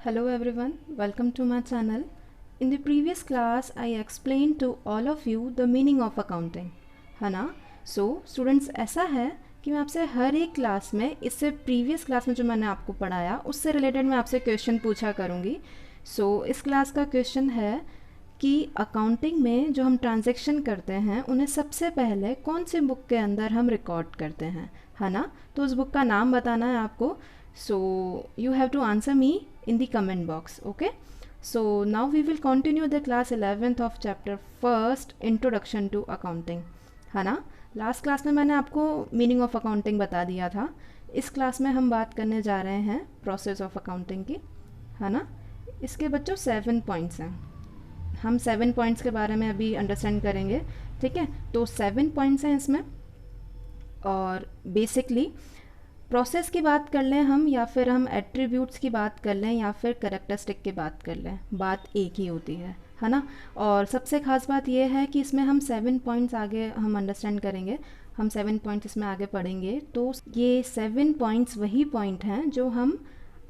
Hello everyone, welcome to my channel. In the previous class, I explained to all of you the meaning of accounting, है ना? So students, ऐसा है कि मैं आपसे हर एक क्लास में, इससे प्रीवियस क्लास में जो मैंने आपको पढ़ाया उससे रिलेटेड मैं आपसे क्वेश्चन पूछा करूँगी. So इस क्लास का क्वेश्चन है कि अकाउंटिंग में जो हम ट्रांजैक्शन करते हैं उन्हें सबसे पहले कौन सी बुक के अंदर हम रिकॉर्ड करते हैं, है ना? तो उस बुक का नाम बताना है आपको. So you have to answer me in the comment box. Okay, so now we will continue the class 11th of chapter first, introduction to accounting, है ना? लास्ट क्लास में मैंने आपको मीनिंग ऑफ अकाउंटिंग बता दिया था. इस क्लास में हम बात करने जा रहे हैं प्रोसेस ऑफ अकाउंटिंग की, है ना? इसके बच्चों 7 पॉइंट्स हैं. हम 7 पॉइंट्स के बारे में अभी अंडरस्टैंड करेंगे. ठीक है, तो 7 पॉइंट्स हैं इसमें. और बेसिकली प्रोसेस की बात कर लें हम, या फिर हम एट्रीब्यूट्स की बात कर लें, या फिर कैरेक्टरिस्टिक की बात कर लें, बात एक ही होती है ना? और सबसे ख़ास बात यह है कि इसमें हम 7 पॉइंट्स आगे हम अंडरस्टैंड करेंगे. हम 7 पॉइंट्स इसमें आगे पढ़ेंगे. तो ये 7 पॉइंट्स वही पॉइंट हैं जो हम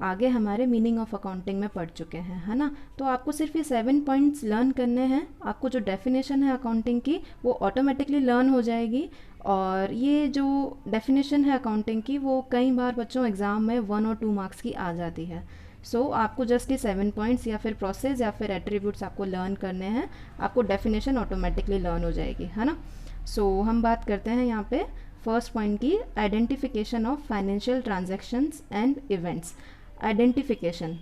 आगे हमारे मीनिंग ऑफ अकाउंटिंग में पढ़ चुके हैं, है ना? तो आपको सिर्फ ये 7 पॉइंट्स लर्न करने हैं. आपको जो डेफिनेशन है अकाउंटिंग की वो ऑटोमेटिकली लर्न हो जाएगी. और ये जो डेफिनेशन है अकाउंटिंग की वो कई बार बच्चों एग्ज़ाम में 1 और 2 मार्क्स की आ जाती है. सो आपको जस्ट ये 7 पॉइंट्स या फिर प्रोसेस या फिर एट्रीब्यूट्स आपको लर्न करने हैं. आपको डेफिनेशन ऑटोमेटिकली लर्न हो जाएगी, है ना? सो हम बात करते हैं यहाँ पे फर्स्ट पॉइंट की, identification of financial transactions and events. Identification,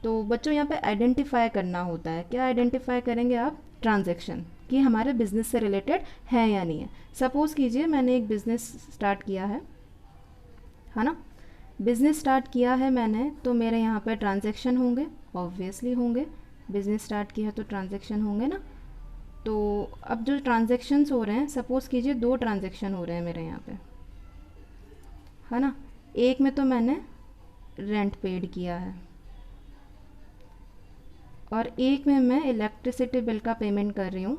तो बच्चों यहाँ पे आइडेंटिफाई करना होता है. क्या आइडेंटिफाई करेंगे आप? ट्रांजैक्शन कि हमारे बिजनेस से रिलेटेड है या नहीं है. सपोज़ कीजिए मैंने एक बिज़नेस स्टार्ट किया है ना? बिज़नेस स्टार्ट किया है मैंने, तो मेरे यहाँ पे ट्रांजैक्शन होंगे, ऑब्वियसली होंगे. बिज़नेस स्टार्ट किया तो ट्रांजैक्शन होंगे ना? तो अब जो ट्रांजैक्शंस हो रहे हैं, सपोज़ कीजिए 2 ट्रांजैक्शन हो रहे हैं मेरे यहाँ पे, है ना? एक में तो मैंने रेंट पेड किया है और एक में मैं इलेक्ट्रिसिटी बिल का पेमेंट कर रही हूँ.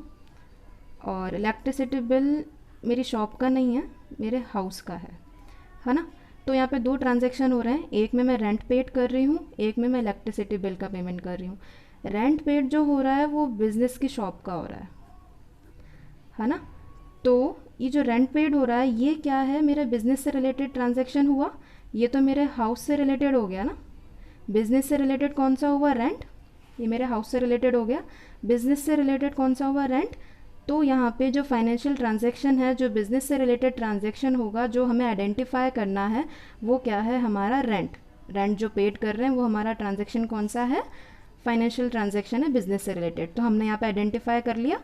और इलेक्ट्रिसिटी बिल मेरी शॉप का नहीं है, मेरे हाउस का है ना? तो यहाँ पे 2 ट्रांजैक्शन हो रहे हैं. एक में मैं रेंट पेड कर रही हूँ, एक में मैं इलेक्ट्रिसिटी बिल का पेमेंट कर रही हूँ. रेंट पेड जो हो रहा है वो बिज़नेस की शॉप का हो रहा है ना? तो ये जो रेंट पेड हो रहा है ये क्या है? मेरे बिज़नेस से रिलेटेड ट्रांजैक्शन हुआ. ये तो मेरे हाउस से रिलेटेड हो गया ना. बिज़नेस से रिलेटेड कौन सा हुआ? रेंट. ये मेरे हाउस से रिलेटेड हो गया. बिज़नेस से रिलेटेड कौन सा हुआ? रेंट. तो यहाँ पे जो फाइनेंशियल ट्रांजैक्शन है, जो बिज़नेस से रिलेटेड ट्रांजैक्शन होगा, जो हमें आइडेंटिफाई करना है, वो क्या है? हमारा रेंट. रेंट जो पेड कर रहे हैं वो हमारा ट्रांजैक्शन कौन सा है? फाइनेंशियल ट्रांजैक्शन है बिज़नेस से रिलेटेड. तो हमने यहाँ पे आइडेंटिफाई कर लिया,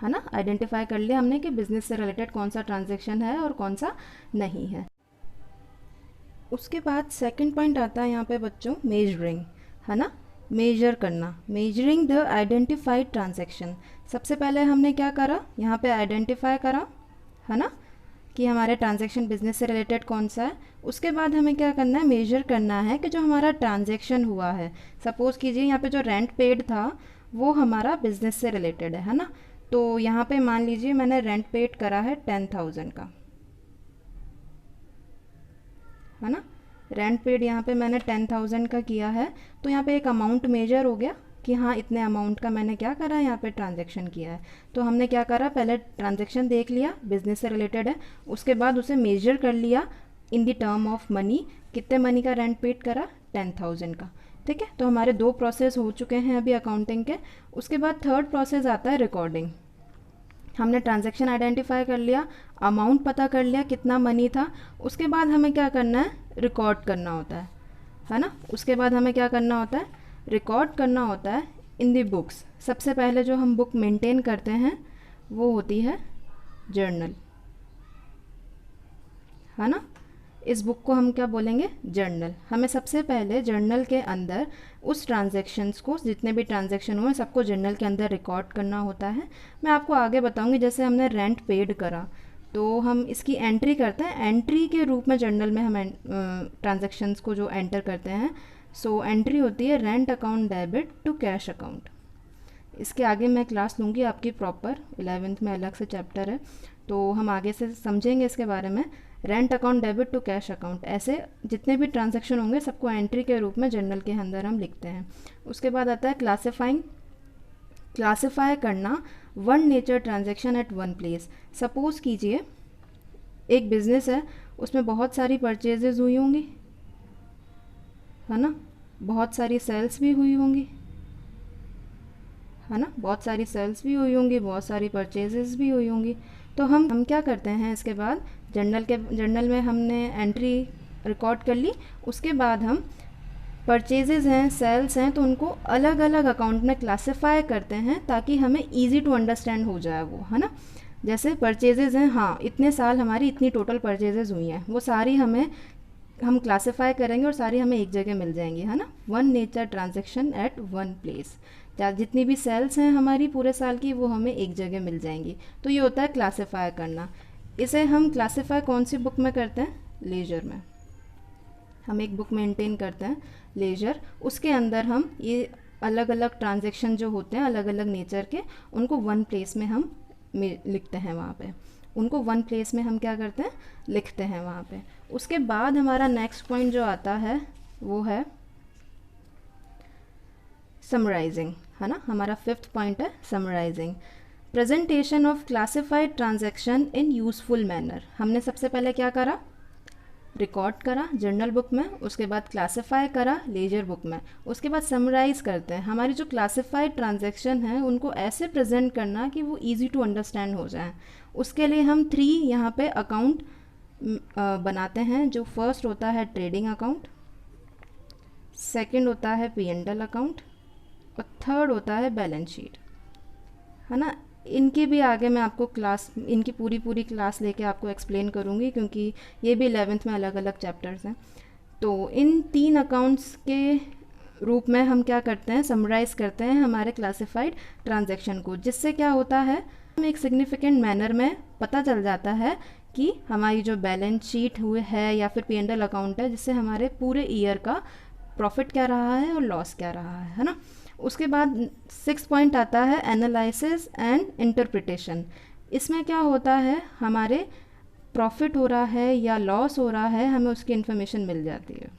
है ना? आइडेंटिफाई कर लिया हमने कि बिज़नेस से रिलेटेड कौन सा ट्रांजैक्शन है और कौन सा नहीं है. उसके बाद सेकंड पॉइंट आता है यहाँ पे बच्चों, मेजरिंग, है ना? मेजर करना, मेजरिंग द आइडेंटिफाइड ट्रांजैक्शन. सबसे पहले हमने क्या करा? यहाँ पे आइडेंटिफाई करा, है ना, कि हमारे ट्रांजैक्शन बिजनेस से रिलेटेड कौन सा है. उसके बाद हमें क्या करना है? मेजर करना है कि जो हमारा ट्रांजैक्शन हुआ है, सपोज़ कीजिए यहाँ पे जो रेंट पेड था वो हमारा बिजनेस से रिलेटेड है ना? तो यहाँ पे मान लीजिए मैंने रेंट पेड करा है 10,000 का, है ना? रेंट पेड यहाँ पे मैंने 10,000 का किया है. तो यहाँ पे एक अमाउंट मेजर हो गया कि हाँ इतने अमाउंट का मैंने क्या करा है? यहाँ पे ट्रांजैक्शन किया है. तो हमने क्या करा? पहले ट्रांजैक्शन देख लिया, बिजनेस से रिलेटेड है. उसके बाद उसे मेजर कर लिया in the term of money. कितने मनी का रेंट पेड करा? 10,000 का. ठीक है, तो हमारे 2 प्रोसेस हो चुके हैं अभी अकाउंटिंग के. उसके बाद थर्ड प्रोसेस आता है रिकॉर्डिंग. हमने ट्रांजैक्शन आइडेंटिफाई कर लिया, अमाउंट पता कर लिया कितना मनी था. उसके बाद हमें क्या करना है? रिकॉर्ड करना होता है ना? उसके बाद हमें क्या करना होता है? रिकॉर्ड करना होता है इन दी बुक्स. सबसे पहले जो हम बुक मेंटेन करते हैं वो होती है जर्नल, है ना? इस बुक को हम क्या बोलेंगे? जर्नल. हमें सबसे पहले जर्नल के अंदर उस ट्रांजैक्शंस को, जितने भी ट्रांजैक्शन हुए सबको जर्नल के अंदर रिकॉर्ड करना होता है. मैं आपको आगे बताऊंगी. जैसे हमने रेंट पेड करा तो हम इसकी एंट्री करते हैं, एंट्री के रूप में जर्नल में हम ट्रांजैक्शंस को जो एंटर करते हैं. सो एंट्री होती है rent account debit to cash account. इसके आगे मैं क्लास लूँगी आपकी प्रॉपर, 11th में अलग से चैप्टर है तो हम आगे से समझेंगे इसके बारे में. Rent account debit to cash account, ऐसे जितने भी ट्रांजैक्शन होंगे सबको एंट्री के रूप में जर्नल के अंदर हम लिखते हैं। उसके बाद आता है क्लासिफाइंग, क्लासिफाई करना one nature transaction at one place. Suppose कीजिए एक बिजनेस है, उसमें बहुत सारी परचेजेज हुई होंगी, है ना, बहुत सारी सेल्स भी हुई होंगी, है ना, बहुत सारी सेल्स भी हुई होंगी, बहुत सारी परचेजेस भी हुई होंगी। तो हम क्या करते हैं, इसके बाद जर्नल में हमने एंट्री रिकॉर्ड कर ली। उसके बाद हम परचेजेस हैं, सेल्स हैं, तो उनको अलग अलग अकाउंट में क्लासिफाई करते हैं ताकि हमें इजी टू अंडरस्टैंड हो जाए वो, है ना। जैसे परचेजेस हैं, हाँ इतने साल हमारी इतनी टोटल परचेजेस हुई हैं, वो सारी हम क्लासिफाई करेंगे और सारी हमें एक जगह मिल जाएंगी, है ना। One nature transaction at one place, जितनी भी सेल्स हैं हमारी पूरे साल की वो हमें एक जगह मिल जाएंगी। तो ये होता है क्लासिफाई करना। इसे हम क्लासिफाई कौन सी बुक में करते हैं, लेजर में। हम एक बुक मेंटेन करते हैं लेजर, उसके अंदर हम ये अलग अलग ट्रांजैक्शन जो होते हैं अलग अलग नेचर के, उनको वन प्लेस में हम लिखते हैं वहाँ पे, उनको वन प्लेस में हम क्या करते हैं, लिखते हैं वहाँ पे। उसके बाद हमारा नेक्स्ट पॉइंट जो आता है वो है समराइजिंग, है ना। हमारा फिफ्थ पॉइंट है summarising, presentation of classified transaction in useful manner. हमने सबसे पहले क्या करा, रिकॉर्ड करा जर्नल बुक में, उसके बाद क्लासिफाई करा लेजर बुक में, उसके बाद समराइज़ करते हैं। हमारी जो क्लासिफाइड ट्रांजैक्शन है उनको ऐसे प्रेजेंट करना कि वो इजी टू अंडरस्टैंड हो जाए। उसके लिए हम 3 यहाँ पे अकाउंट बनाते हैं। जो फर्स्ट होता है ट्रेडिंग अकाउंट, सेकंड होता है P&L अकाउंट और थर्ड होता है बैलेंस शीट, है ना। इनकी भी आगे मैं आपको इनकी पूरी क्लास लेके आपको एक्सप्लेन करूँगी, क्योंकि ये भी 11th में अलग अलग चैप्टर्स हैं। तो इन 3 अकाउंट्स के रूप में हम क्या करते हैं, समराइज़ करते हैं हमारे क्लासिफाइड ट्रांजैक्शन को, जिससे क्या होता है हमें एक सिग्निफिकेंट मैनर में पता चल जाता है कि हमारी जो बैलेंस शीट हुई है या फिर P&L अकाउंट है, जिससे हमारे पूरे ईयर का प्रॉफिट क्या रहा है और लॉस क्या रहा है ना। उसके बाद 6 पॉइंट आता है एनालिसिस एंड इंटरप्रिटेशन। इसमें क्या होता है, हमारे प्रॉफिट हो रहा है या लॉस हो रहा है, हमें उसकी इन्फॉर्मेशन मिल जाती है।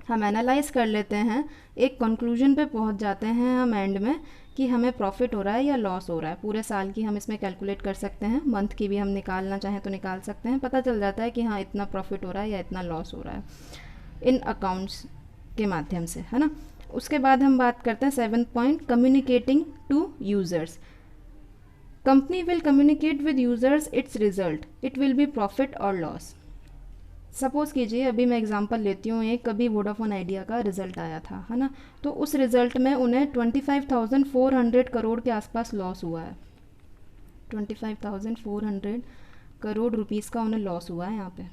हम एनालाइज कर लेते हैं, एक कंक्लूजन पे पहुंच जाते हैं हम एंड में कि हमें प्रॉफिट हो रहा है या लॉस हो रहा है। पूरे साल की हम इसमें कैलकुलेट कर सकते हैं, मंथ की भी हम निकालना चाहें तो निकाल सकते हैं। पता चल जाता है कि हाँ इतना प्रॉफिट हो रहा है या इतना लॉस हो रहा है इन अकाउंट्स के माध्यम से, है ना। उसके बाद हम बात करते हैं 7th point, communicating to users. Company will communicate with users its result, it will be profit और लॉस। सपोज़ कीजिए अभी मैं एग्जांपल लेती हूँ, एक कभी वोडाफोन आइडिया का रिज़ल्ट आया था, है ना। तो उस रिज़ल्ट में उन्हें 25,400 करोड़ के आसपास लॉस हुआ है। 25,400 करोड़ रुपीज़ का उन्हें लॉस हुआ है यहाँ पे।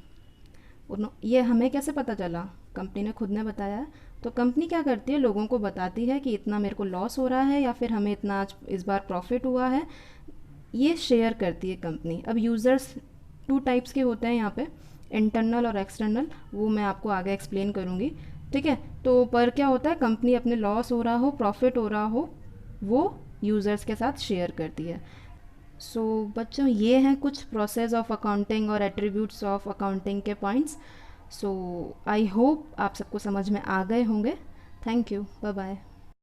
ये हमें कैसे पता चला, कंपनी ने खुद ने बताया। तो कंपनी क्या करती है, लोगों को बताती है कि इतना मेरे को लॉस हो रहा है या फिर हमें इतना आज इस बार प्रॉफिट हुआ है, ये शेयर करती है कंपनी। अब यूज़र्स 2 टाइप्स के होते हैं यहाँ पे, इंटरनल और एक्सटर्नल, वो मैं आपको आगे एक्सप्लेन करूँगी, ठीक है। तो पर क्या होता है, कंपनी अपने लॉस हो रहा हो प्रॉफिट हो रहा हो वो यूज़र्स के साथ शेयर करती है। सो बच्चों ये हैं कुछ प्रोसेस ऑफ अकाउंटिंग और एट्रीब्यूट्स ऑफ अकाउंटिंग के पॉइंट्स। सो आई होप आप सबको समझ में आ गए होंगे। Thank you, bye bye.